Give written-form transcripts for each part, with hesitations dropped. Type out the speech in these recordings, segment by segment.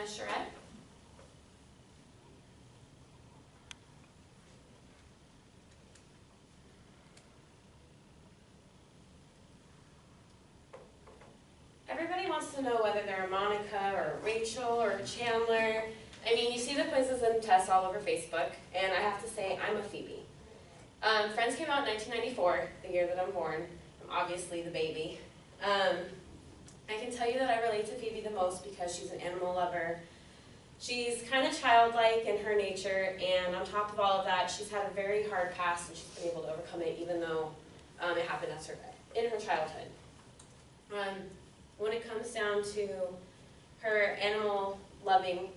Charette. Everybody wants to know whether they're a Monica or a Rachel or a Chandler. I mean, you see the quizzes and tests all over Facebook, and I have to say, I'm a Phoebe. Friends came out in 1994, the year that I'm born. I'm obviously the baby. I can tell you that I relate to Phoebe the most because she's an animal lover. She's kind of childlike in her nature, and on top of all of that, she's had a very hard past, and she's been able to overcome it, even though it happened in her childhood. When it comes down to her animal loving,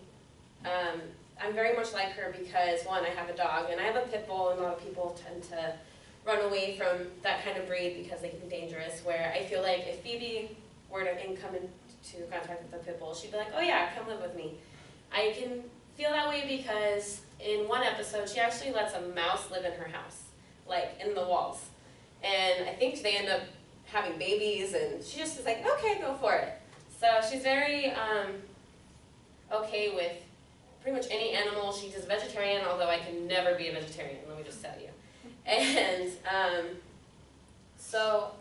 I'm very much like her because, one, I have a dog, and I have a pit bull, and a lot of people tend to run away from that kind of breed because they can be dangerous, where I feel like if Phoebe were to come into contact with a pit bull, she'd be like, oh yeah, come live with me. I can feel that way because in one episode, she actually lets a mouse live in her house, like in the walls. And I think they end up having babies, and she just is like, okay, go for it. So she's very okay with pretty much any animal. She's a vegetarian, although I can never be a vegetarian, let me just tell you. And so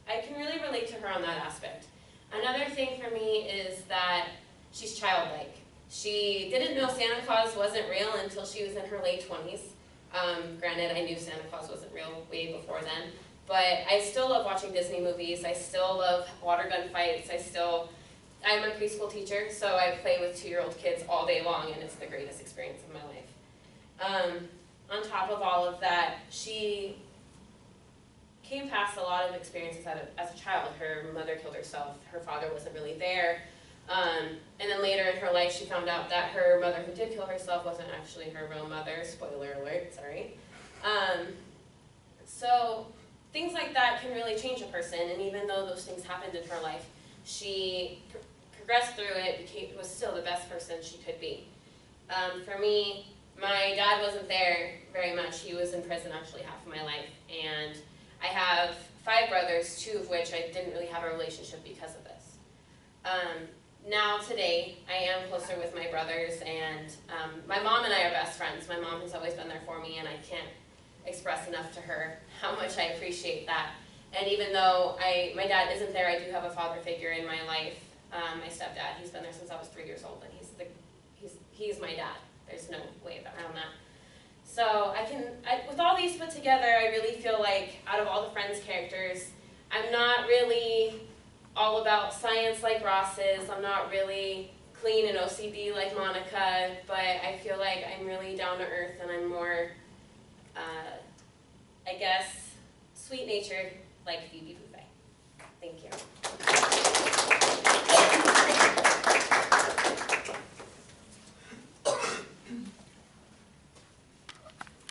I can really relate to her on that aspect. Another thing for me is that she's childlike. She didn't know Santa Claus wasn't real until she was in her late 20s. Granted, I knew Santa Claus wasn't real way before then, but I still love watching Disney movies. I still love water gun fights. I'm a preschool teacher, so I play with 2-year-old kids all day long, and it's the greatest experience of my life. On top of all of that, she came past a lot of experiences as a child. Her mother killed herself. Her father wasn't really there. And then later in her life, she found out that her mother who did kill herself wasn't actually her real mother. Spoiler alert, sorry. So things like that can really change a person, and even though those things happened in her life, she progressed through it, was still the best person she could be. For me, my dad wasn't there very much. He was in prison actually half of my life, and I have 5 brothers, 2 of which I didn't really have a relationship because of this. Now today, I am closer with my brothers, and my mom and I are best friends. My mom has always been there for me, and I can't express enough to her how much I appreciate that. And even though my dad isn't there, I do have a father figure in my life. My stepdad, he's been there since I was 3 years old, and he's my dad. There's no way around that. So with all these put together, I really feel like out of all the Friends characters, I'm not really all about science like Ross is. I'm not really clean and OCD like Monica, but I feel like I'm really down to earth, and I'm more, I guess, sweet-natured like Phoebe Buffay. Thank you.